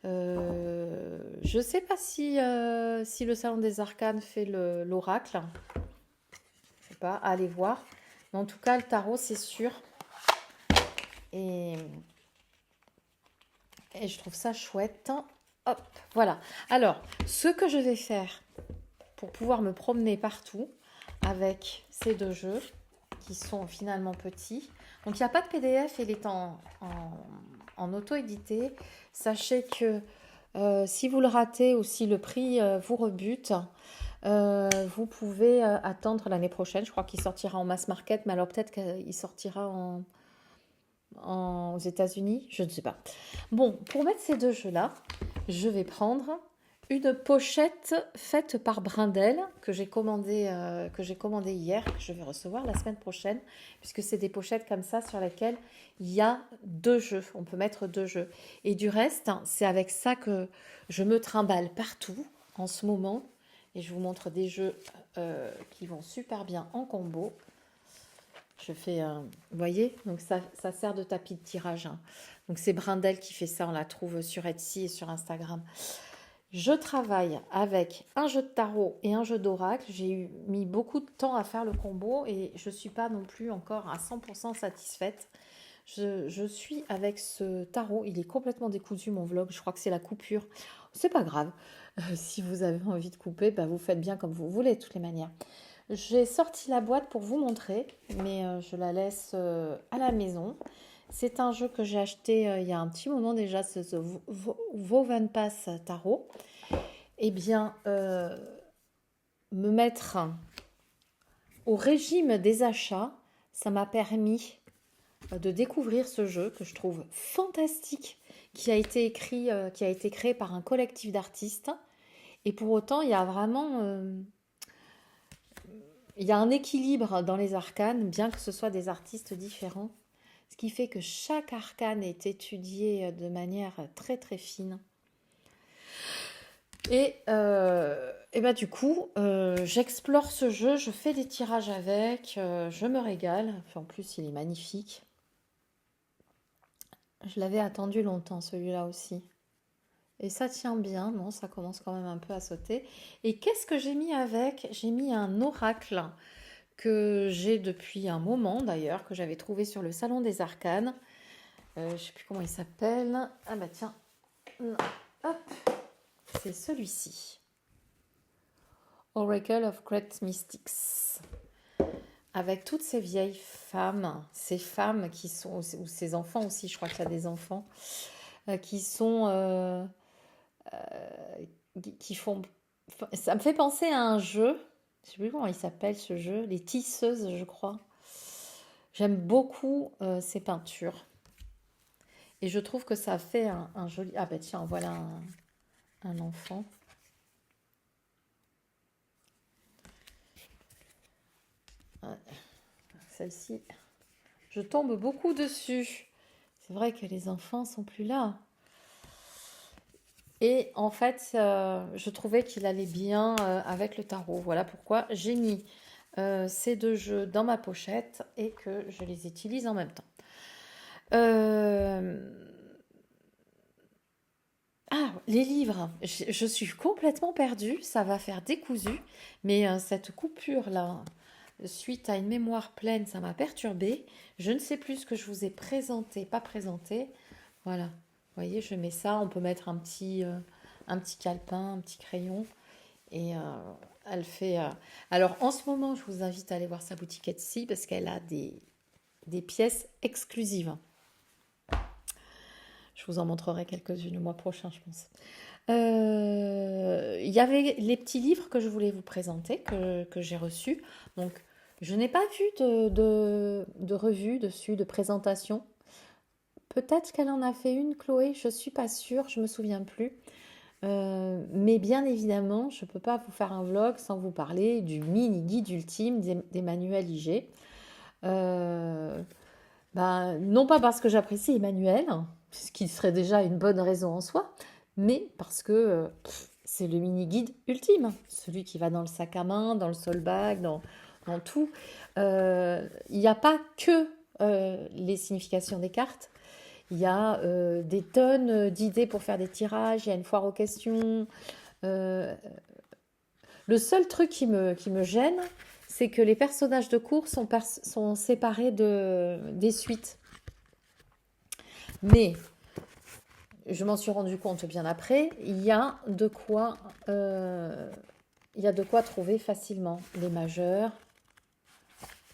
S1: Je ne sais pas si le Salon des Arcanes fait l'oracle. Je ne sais pas, allez voir. Mais en tout cas, le tarot, c'est sûr. Et je trouve ça chouette. Hop, voilà. Alors, ce que je vais faire pour pouvoir me promener partout avec ces 2 jeux qui sont finalement petits. Donc, il n'y a pas de PDF, il est en auto-édité. Sachez que si vous le ratez ou si le prix vous rebute, vous pouvez attendre l'année prochaine. Je crois qu'il sortira en mass market, mais alors peut-être qu'il sortira aux États-Unis, je ne sais pas. Bon, pour mettre ces 2 jeux-là, je vais prendre une pochette faite par Brindel que j'ai commandé hier, que je vais recevoir la semaine prochaine, puisque c'est des pochettes comme ça sur lesquelles il y a 2 jeux. On peut mettre 2 jeux. Et du reste, c'est avec ça que je me trimballe partout en ce moment. Et je vous montre des jeux qui vont super bien en combo. Je fais, vous voyez, donc ça sert de tapis de tirage. Hein. Donc c'est Brindel qui fait ça, on la trouve sur Etsy et sur Instagram. Je travaille avec un jeu de tarot et un jeu d'oracle. J'ai mis beaucoup de temps à faire le combo et je ne suis pas non plus encore à 100% satisfaite. Je suis avec ce tarot, il est complètement décousu mon vlog, je crois que c'est la coupure. C'est pas grave, si vous avez envie de couper, vous faites bien comme vous voulez de toutes les manières. J'ai sorti la boîte pour vous montrer, mais je la laisse à la maison. C'est un jeu que j'ai acheté il y a un petit moment déjà, ce Woven Pass Tarot. Eh bien, me mettre au régime des achats, ça m'a permis de découvrir ce jeu que je trouve fantastique, qui a été créé par un collectif d'artistes. Et pour autant, il y a vraiment... il y a un équilibre dans les arcanes, bien que ce soit des artistes différents, ce qui fait que chaque arcane est étudié de manière très très fine. Et du coup, j'explore ce jeu, je fais des tirages avec, je me régale. Enfin, en plus, il est magnifique. Je l'avais attendu longtemps, celui-là aussi. Et ça tient bien, non, ça commence quand même un peu à sauter. Et qu'est-ce que j'ai mis avec? J'ai mis un oracle que j'ai depuis un moment d'ailleurs, que j'avais trouvé sur le Salon des Arcanes. Je ne sais plus comment il s'appelle. Ah bah tiens, non. Hop, c'est celui-ci. Oracle of Great Mystics. Avec toutes ces vieilles femmes, ces femmes qui sont, ou ces enfants aussi, je crois qu'il y a des enfants, qui sont, qui font, ça me fait penser à un jeu, je sais plus comment il s'appelle ce jeu, les tisseuses, je crois. J'aime beaucoup ces peintures et je trouve que ça fait un joli. Ah ben tiens, voilà un enfant. Ouais, celle-ci, je tombe beaucoup dessus. C'est vrai que les enfants sont plus là. Et en fait, je trouvais qu'il allait bien avec le tarot. Voilà pourquoi j'ai mis ces deux jeux dans ma pochette et que je les utilise en même temps. Euh, Ah, les livres. Je suis complètement perdue. Ça va faire décousu. Mais cette coupure-là, suite à une mémoire pleine, ça m'a perturbée. Je ne sais plus ce que je vous ai présenté, pas présenté. Voilà. Vous voyez, je mets ça. On peut mettre un petit calepin, un petit crayon. Et elle fait. Alors, en ce moment, je vous invite à aller voir sa boutique Etsy parce qu'elle a des pièces exclusives. Je vous en montrerai quelques-unes le mois prochain, je pense. Il y avait les petits livres que je voulais vous présenter, que j'ai reçus. Donc, je n'ai pas vu de revue dessus, de présentation. Peut-être qu'elle en a fait une, Chloé, je ne suis pas sûre, je ne me souviens plus. Mais bien évidemment, je ne peux pas vous faire un vlog sans vous parler du mini guide ultime d'Emmanuel Iger. Euh, non pas parce que j'apprécie Emmanuel, ce qui serait déjà une bonne raison en soi, mais parce que c'est le mini-guide ultime, celui qui va dans le sac à main, dans le solbag, dans tout. Il n'y a pas que les significations des cartes, il y a des tonnes d'idées pour faire des tirages, il y a une foire aux questions. Euh, le seul truc qui me gêne, c'est que les personnages de cours sont séparés des suites. Mais je m'en suis rendu compte bien après, il y a de quoi trouver facilement les majeurs,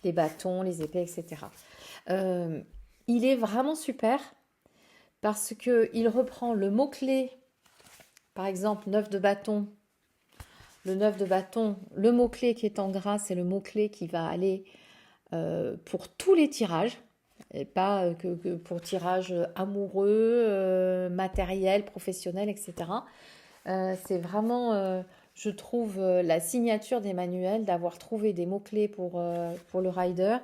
S1: les bâtons, les épées, etc. Il est vraiment super parce qu'il reprend le mot-clé, par exemple 9 de bâton. Le 9 de bâton, le mot-clé qui est en gras, c'est le mot-clé qui va aller pour tous les tirages. Et pas que pour tirage amoureux, matériel, professionnel, etc. C'est vraiment, je trouve, la signature d'Emmanuel d'avoir trouvé des mots-clés pour le rider,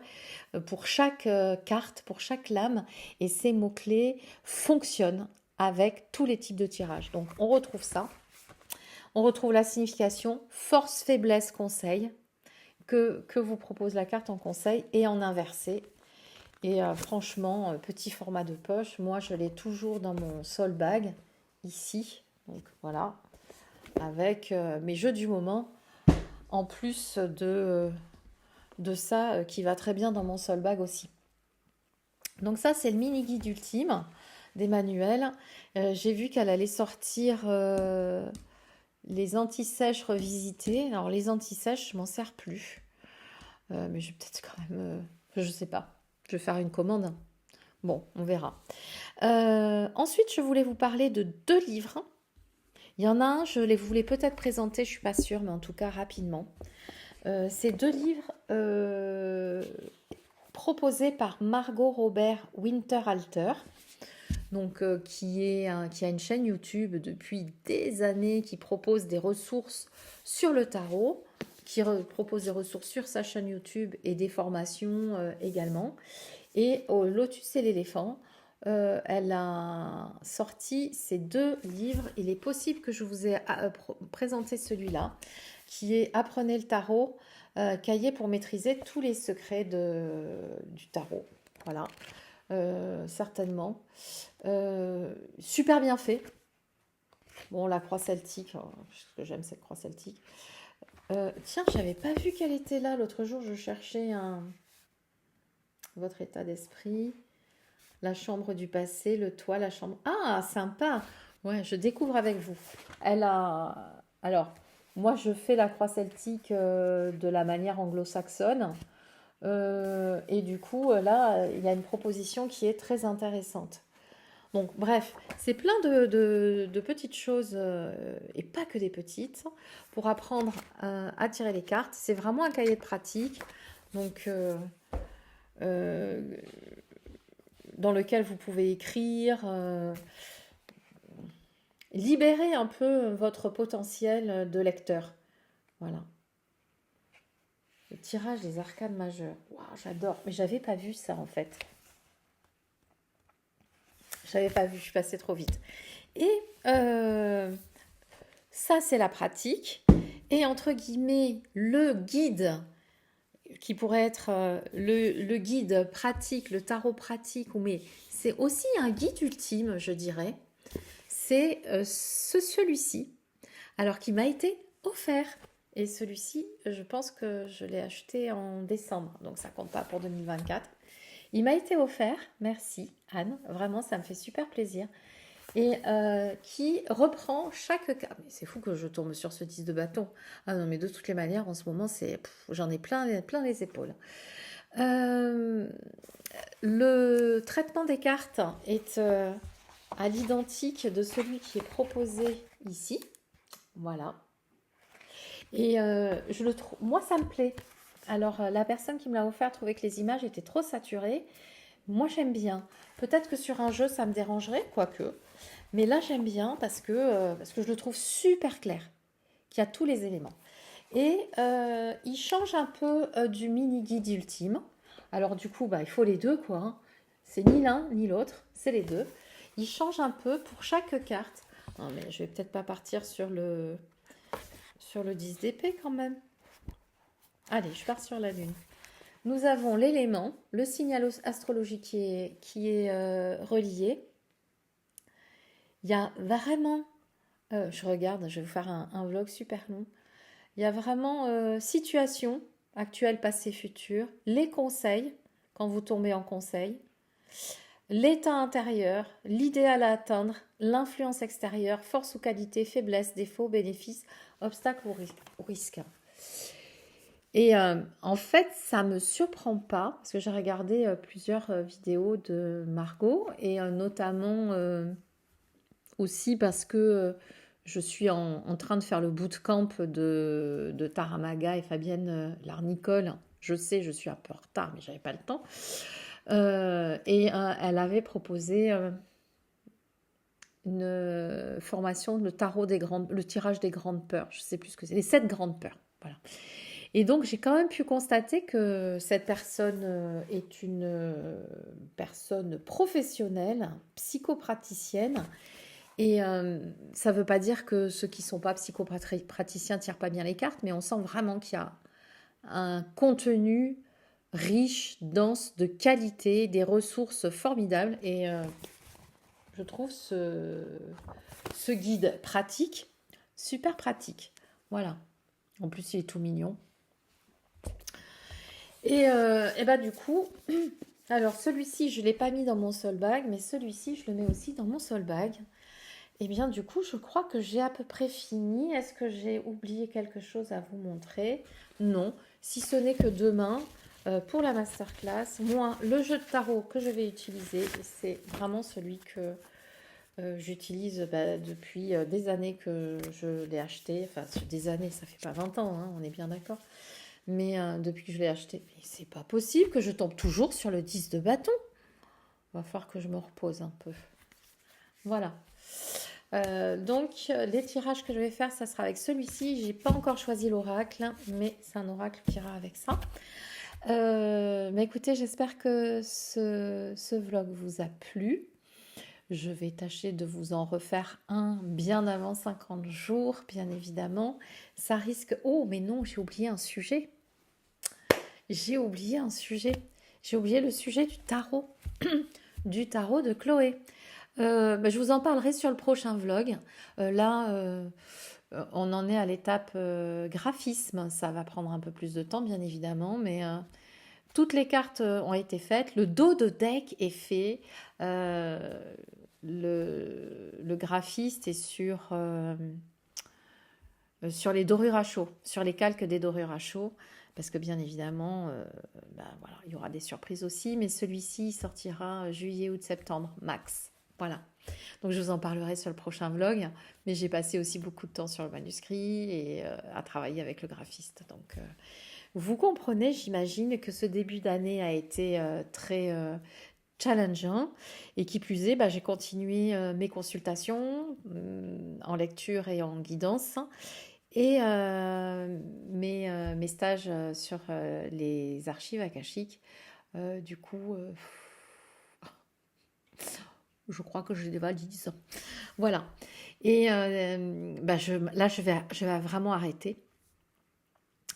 S1: pour chaque carte, pour chaque lame. Et ces mots-clés fonctionnent avec tous les types de tirages. Donc on retrouve ça. On retrouve la signification force, faiblesse, conseil que vous propose la carte en conseil et en inversé. Et franchement, petit format de poche, moi je l'ai toujours dans mon soul bag, ici. Donc voilà, avec mes jeux du moment, en plus de ça qui va très bien dans mon soul bag aussi. Donc ça, c'est le mini guide ultime d'Emmanuel. J'ai vu qu'elle allait sortir les anti-sèches revisitées. Alors les anti-sèches, je m'en sers plus. Mais je vais peut-être quand même... je sais pas. Je vais faire une commande. Bon, on verra. Ensuite, je voulais vous parler de 2 livres. Il y en a un, je les voulais peut-être présenter, je ne suis pas sûre, mais en tout cas rapidement. C'est 2 livres proposés par Margot Robert Winterhalter, donc, qui a une chaîne YouTube depuis des années, qui propose des ressources sur le tarot, qui propose des ressources sur sa chaîne YouTube et des formations également. Et au Lotus et l'éléphant, elle a sorti ces 2 livres. Il est possible que je vous ai présenté celui-là, qui est Apprenez le tarot, cahier pour maîtriser tous les secrets du tarot. Voilà, certainement. Super bien fait. Bon, la croix celtique, ce que j'aime cette croix celtique. Tiens, j'avais pas vu qu'elle était là. L'autre jour, je cherchais votre état d'esprit. La chambre du passé, le toit, la chambre... Ah, sympa. Ouais, je découvre avec vous. Elle a... Alors, moi, je fais la croix celtique de la manière anglo-saxonne. Et du coup, là, il y a une proposition qui est très intéressante. Donc, bref, c'est plein de petites choses, et pas que des petites, pour apprendre à tirer les cartes. C'est vraiment un cahier de pratique, donc euh, dans lequel vous pouvez écrire, libérer un peu votre potentiel de lecteur. Voilà. Le tirage des arcanes majeures. Waouh, j'adore. Mais j'avais pas vu ça en fait. J'avais pas vu, je suis passée trop vite. Et ça, c'est la pratique. Et entre guillemets, le guide, qui pourrait être le guide pratique, le tarot pratique, mais c'est aussi un guide ultime, je dirais. C'est celui-ci, alors qui m'a été offert. Et celui-ci, je pense que je l'ai acheté en décembre, donc ça compte pas pour 2024. Il m'a été offert, merci Anne, vraiment ça me fait super plaisir. Et qui reprend chaque cas. Mais c'est fou que je tombe sur ce 10 de bâton. Ah non, mais de toutes les manières, en ce moment, j'en ai plein les épaules. Le traitement des cartes est à l'identique de celui qui est proposé ici. Voilà. Et je le trouve, moi, ça me plaît. Alors, la personne qui me l'a offert trouvait que les images étaient trop saturées. Moi, j'aime bien. Peut-être que sur un jeu, ça me dérangerait, quoique. Mais là, j'aime bien parce que je le trouve super clair, qu'il y a tous les éléments. Et il change un peu du mini-guide ultime. Alors, du coup, il faut les deux, quoi. Hein. C'est ni l'un ni l'autre, c'est les deux. Il change un peu pour chaque carte. Non, mais je vais peut-être pas partir sur le 10 d'épée quand même. Allez, je pars sur la lune. Nous avons l'élément, le signal astrologique qui est relié. Il y a vraiment, je regarde, je vais vous faire un vlog super long. Il y a vraiment situation actuelle, passé, futur, les conseils, quand vous tombez en conseil, l'état intérieur, l'idéal à atteindre, l'influence extérieure, force ou qualité, faiblesse, défaut, bénéfice, obstacle ou risque. Et en fait, ça me surprend pas, parce que j'ai regardé plusieurs vidéos de Margot, et notamment aussi parce que je suis en train de faire le bootcamp de Taramaga et Fabienne Larnicole. Je sais, je suis un peu en retard, mais j'avais pas le temps. Et elle avait proposé une formation, le tirage des grandes peurs. Je sais plus ce que c'est, les 7 grandes peurs. Voilà. Et donc, j'ai quand même pu constater que cette personne est une personne professionnelle, psychopraticienne. Et ça ne veut pas dire que ceux qui ne sont pas psychopraticiens ne tirent pas bien les cartes, mais on sent vraiment qu'il y a un contenu riche, dense, de qualité, des ressources formidables. Et je trouve ce guide pratique, super pratique. Voilà. En plus, il est tout mignon. Et bah du coup, alors celui-ci, je ne l'ai pas mis dans mon soul bag, mais celui-ci, je le mets aussi dans mon soul bag. Et bien du coup, je crois que j'ai à peu près fini. Est-ce que j'ai oublié quelque chose à vous montrer? Non, si ce n'est que demain, pour la masterclass, moi, le jeu de tarot que je vais utiliser, c'est vraiment celui que j'utilise depuis des années que je l'ai acheté. Enfin, des années, ça fait pas 20 ans, hein, on est bien d'accord. Mais depuis que je l'ai acheté, c'est pas possible que je tombe toujours sur le 10 de bâton. Va falloir que je me repose un peu. Voilà. Donc, les tirages que je vais faire, ça sera avec celui-ci. J'ai pas encore choisi l'oracle, mais c'est un oracle qui ira avec ça. Mais écoutez, j'espère que ce vlog vous a plu. Je vais tâcher de vous en refaire un bien avant 50 jours, bien évidemment. Ça risque... Oh, mais non, j'ai oublié un sujet. J'ai oublié un sujet. J'ai oublié le sujet du tarot. Du tarot de Chloé. Je vous en parlerai sur le prochain vlog. Là, on en est à l'étape graphisme. Ça va prendre un peu plus de temps, bien évidemment, mais toutes les cartes ont été faites. Le dos de deck est fait. Le graphiste est sur les dorures à chaud, sur les calques des dorures à chaud, parce que bien évidemment, voilà, il y aura des surprises aussi, mais celui-ci sortira juillet, août, septembre, max. Voilà. Donc je vous en parlerai sur le prochain vlog, mais j'ai passé aussi beaucoup de temps sur le manuscrit et à travailler avec le graphiste. Donc vous comprenez, j'imagine que ce début d'année a été très challengeant et qui plus est, bah, j'ai continué mes consultations en lecture et en guidance et mes stages sur les archives akashiques. Du coup, je crois que je les valide. Voilà. Et bah, là, je vais vraiment arrêter.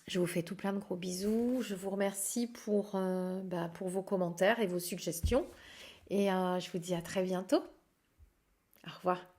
S1: Je vous fais tout plein de gros bisous. Je vous remercie pour vos commentaires et vos suggestions. Et je vous dis à très bientôt. Au revoir.